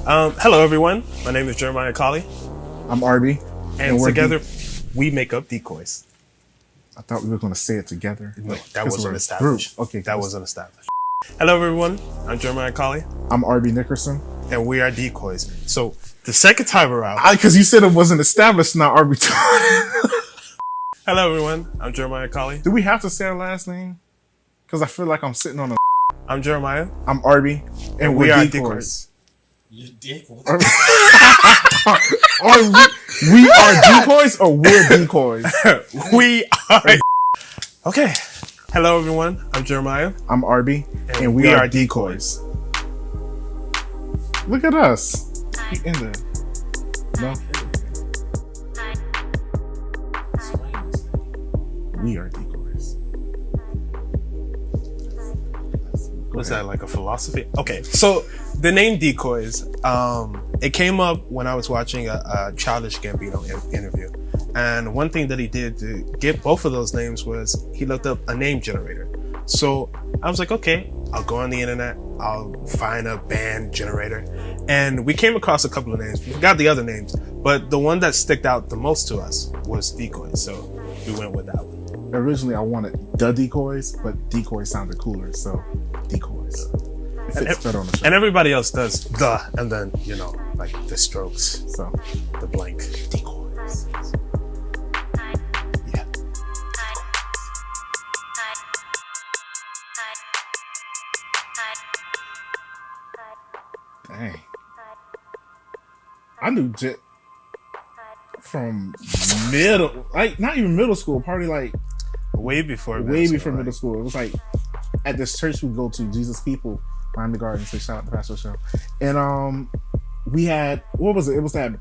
Hello, everyone. My name is Jeremiah Colley. I'm Arby. And together, we make up Decoys. I thought we were going to say it together. No, that wasn't established. Okay, that wasn't established. Hello, everyone. I'm Jeremiah Colley. I'm Arby Nickerson. And we are Decoys. So, the second time around... Because you said it wasn't established, not Arby. Hello, everyone. I'm Jeremiah Colley. Do we have to say our last name? Because I feel like I'm sitting on a... I'm Jeremiah. I'm Arby. And we are Decoys. You're Decoys. We are Decoys or we're Decoys? We are... Okay. Hello, everyone. I'm Jeremiah. I'm Arby. And we are Decoys. Look at us. We in there. No? We are Decoys. What's that, like a philosophy? Okay, so the name Decoys, it came up when I was watching a Childish Gambino interview. And one thing that he did to get both of those names was he looked up a name generator. So I was like, okay, I'll go on the internet, I'll find a band generator. And we came across a couple of names. We forgot the other names, but the one that stuck out the most to us was Decoys. So we went with that one. Originally, I wanted the Decoys, but Decoys sounded cooler, so Decoys. It fits better on the show. And everybody else does the, and then, you know, like the Strokes, so the blank. Decoys. Yeah. Dang. I knew Jet from middle, like not even middle school, probably like way before middle school. It was like at this church we go to, Jesus People, Miami Gardens. So shout out to Pastor Show. And we had, what was it? It was that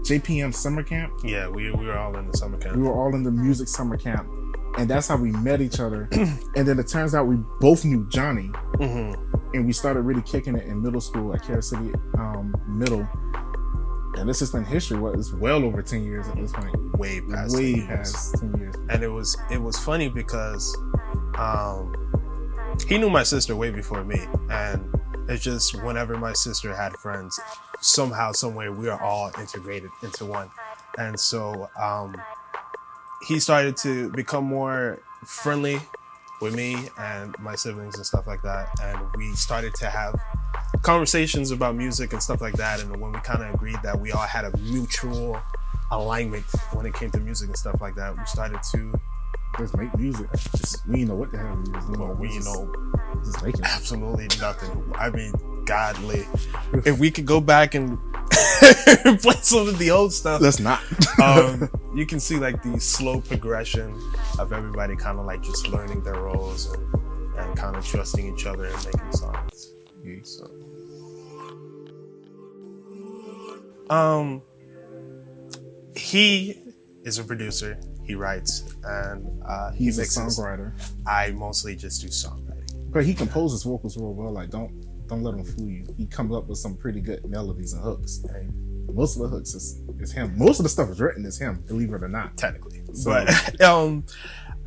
JPM summer camp. Yeah, we were all in the summer camp. We were all in the music summer camp, and that's how we met each other. And then it turns out we both knew Johnny, and we started really kicking it in middle school at Carol City Middle. And this has been history. It's well over 10 years at this point. Way past 10 years. And it was funny because he knew my sister way before me. And it's just whenever my sister had friends, somehow, someway, we are all integrated into one. And so he started to become more friendly with me and my siblings and stuff like that. And we started to have conversations about music and stuff like that. And when we kind of agreed that we all had a mutual alignment when it came to music and stuff like that, we started to just make music. We didn't know what the hell we was doing. Well, we just making absolutely nothing. I mean, godly. If we could go back and play some of the old stuff. Let's not. You can see like the slow progression of everybody kind of like just learning their roles and kind of trusting each other and making songs. So, he is a producer. He writes and he's mixes. A songwriter. I mostly just do songwriting. But he composes vocals real well. Like don't let him fool you. He comes up with some pretty good melodies and hooks. And most of the hooks is him. Most of the stuff is written is him, believe it or not. Technically. So. But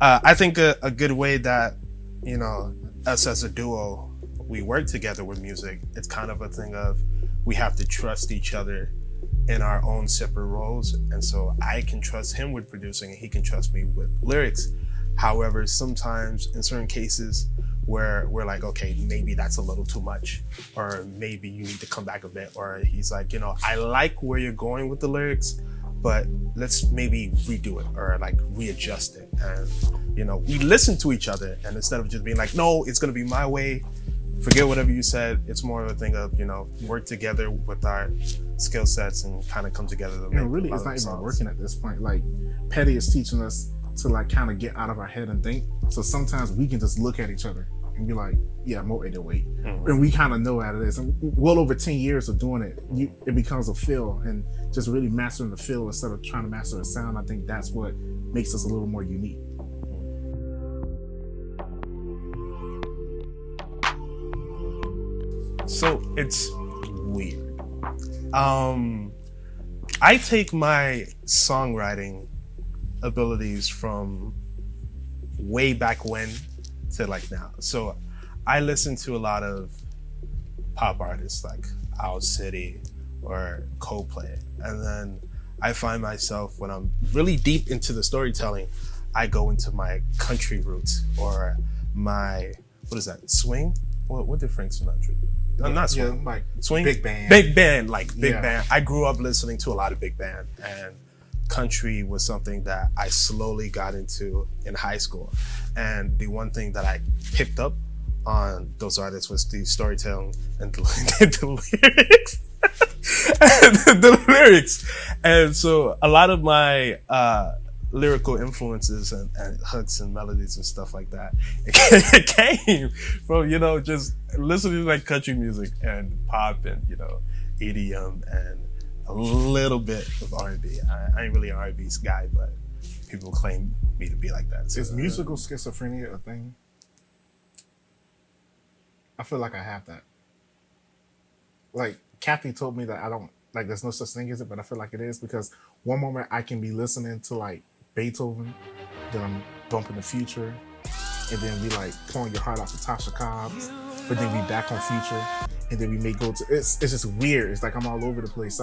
I think a good way that, you know, us as a duo, we work together with music, it's kind of a thing of we have to trust each other in our own separate roles. And so I can trust him with producing and he can trust me with lyrics. However, sometimes in certain cases where we're like, okay, maybe that's a little too much, or maybe you need to come back a bit, or he's like, you know, I like where you're going with the lyrics, but let's maybe redo it or like readjust it. And, you know, we listen to each other, and instead of just being like, no, it's going to be my way, forget whatever you said, it's more of a thing of, you know, work together with our skill sets and kind of come together to make and really, it's not even working at this point. Like, Petty is teaching us to like kind of get out of our head and think. So sometimes we can just look at each other and be like, yeah, more 808. And we kind of know out of this. And well over 10 years of doing it, it becomes a feel, and just really mastering the feel instead of trying to master the sound. I think that's what makes us a little more unique. So it's weird. I take my songwriting abilities from way back when to like now. So I listen to a lot of pop artists like Owl City or Coldplay. And then I find myself, when I'm really deep into the storytelling, I go into my country roots or my, what is that, swing? What did Frank Sinatra do? Not swing. Yeah, like swing? big band. Big band, like big Yeah. band. I grew up listening to a lot of big band, and country was something that I slowly got into in high school. And the one thing that I picked up on those artists was the storytelling and the lyrics. And the lyrics. And so a lot of my lyrical influences and hooks and melodies and stuff like that, it came from, you know, just listening to like country music and pop and, you know, EDM and a little bit of R&B. I ain't really an R&B guy, but people claim me to be like that. So, Is musical schizophrenia a thing? I feel like I have that. Like, Kathy told me that I don't, like, there's no such thing as it, but I feel like it is, because one moment I can be listening to like Beethoven, then I'm bumping the Future, and then we like pouring your heart out to Tasha Cobbs, but then we back on Future, and then we may go to, it's just weird. It's like I'm all over the place.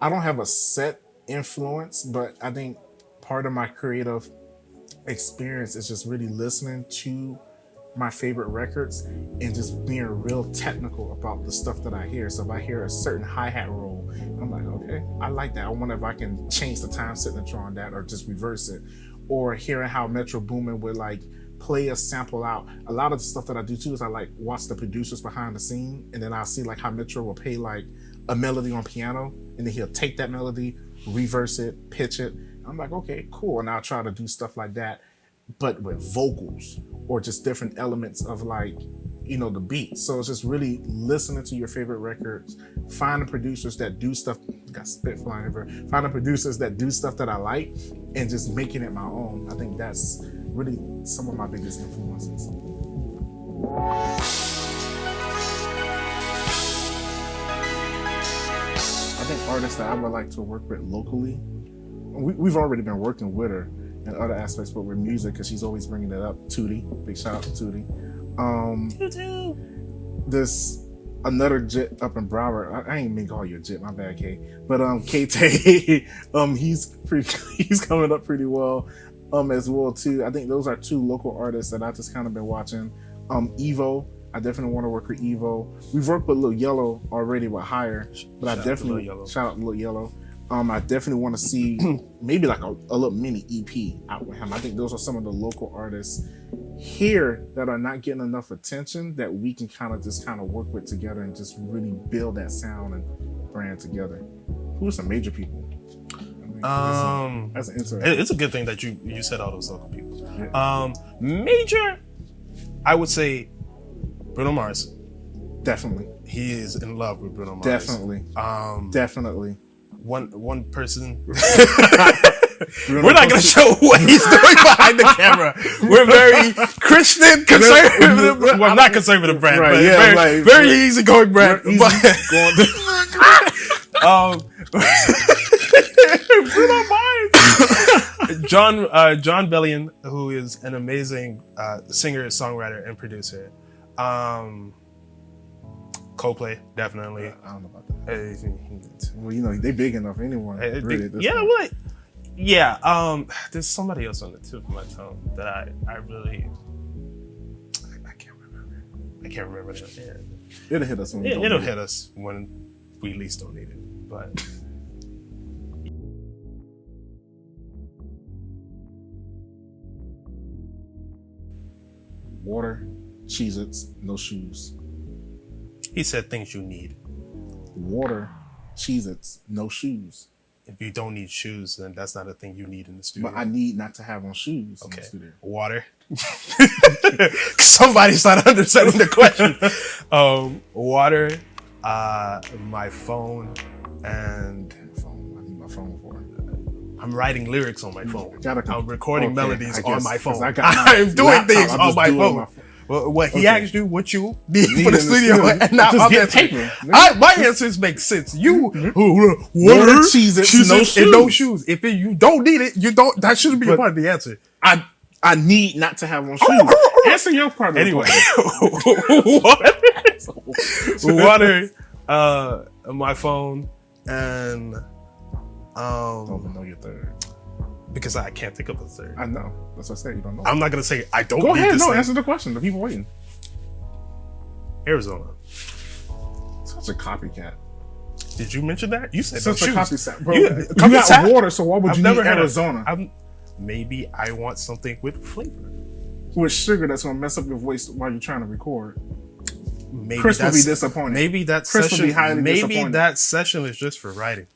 I don't have a set influence, but I think part of my creative experience is just really listening to my favorite records and just being real technical about the stuff that I hear. So if I hear a certain hi-hat roll, I'm like, okay, I like that. I wonder if I can change the time signature on that or just reverse it. Or hearing how Metro Boomin would like play a sample out. A lot of the stuff that I do too is I like watch the producers behind the scene, and then I'll see like how Metro will play like a melody on piano, and then he'll take that melody, reverse it, pitch it. I'm like, okay, cool. And I'll try to do stuff like that, but with vocals or just different elements of like, you know, the beat. So it's just really listening to your favorite records, finding producers that do stuff, got spit flying everywhere, finding producers that do stuff that I like and just making it my own. I think that's really some of my biggest influences. I think artists that I would like to work with locally, we've already been working with her in other aspects, but with music, because she's always bringing it up. Tootie, big shout out to Tootie. This another Jit up in Broward. I ain't mean to call you a Jit, my bad, K. But K-Tay, he's coming up pretty well, as well too. I think those are two local artists that I just kind of been watching. Evo, I definitely want to work with Evo. We've worked with Lil Yellow already with Higher, but I definitely shout out to Lil Yellow. I definitely want to see maybe like a little mini EP out with him. I think those are some of the local artists here that are not getting enough attention that we can kind of work with together and just really build that sound and brand together. Who are some major people? I mean, that's an interesting. It's a good thing that you said all those local people. Yeah. Major, I would say Bruno Mars. Definitely. He is in love with Bruno Mars. Definitely. Definitely. One person. We're not going to show what he's doing behind the camera. We're very Christian, conservative. Well, not conservative brand, right, but yeah, very easygoing brand. Bruno Mars. John Bellion, who is an amazing singer, songwriter, and producer. Coldplay, definitely. I don't know about that. Well, you know, they big enough anyway. Really, there's somebody else on the tip of my tongue that I really can't remember. I can't remember that. It'll hit us when it'll hit us when we least don't need it. But water, Cheez-Its, no shoes. He said things you need. Water, Cheez-Its, no shoes. If you don't need shoes, then that's not a thing you need in the studio. But I need not to have on shoes in the studio. Water. Somebody's not understanding the question. Water, my phone, and... I need my phone for it. I'm writing lyrics on my phone. I'm recording melodies on my phone. I'm doing things on my phone. Well, what he asked you, what you need for the studio, and now I'm answering. My answers make sense. Water, Cheez-Its, and no shoes. If you don't need it, you don't. That shouldn't be a part of the answer. I need not to have on shoes. Answer your part. Anyway, water. my phone, and Don't even know your third. because I can't think of a third. I know. That's what I said. You don't know. I'm not gonna say I don't. Go need ahead. this No, thing. answer the question. The people waiting. Arizona. Such a copycat. Did you mention that? You said Such no a shoes. copycat, bro. You- You cup got of tap. water, so why would I've you never need had Arizona maybe I want something with flavor. with sugar that's gonna mess up your voice while you're trying to record? Maybe Chris will be that's disappointed. maybe that Chris will be session. highly Maybe disappointed. that session is just for writing.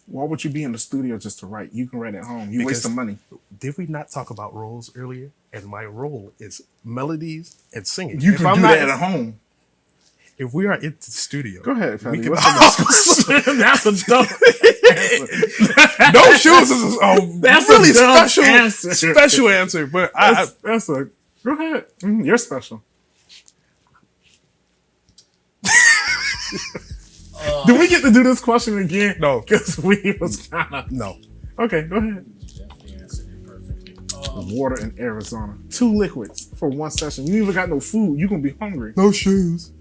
Why would you be in the studio just to write? You can write at home. You Because- waste the money. Did we not talk about roles earlier? And my role is melodies and singing. You If can I'm do not- that at home. If we are in the studio, Go ahead, Fatty. we can. What's the next question? That's a dumb answer. No shoes is a That's really a dumb special answer. special answer. But That's a. Go ahead. You're special. Do we get to do this question again? No. Because we was kind of. no. Okay, go ahead. Definitely answered it perfectly. Water in Arizona. 2 liquids for 1 session. You ain't even got no food. You gonna be hungry. No shoes.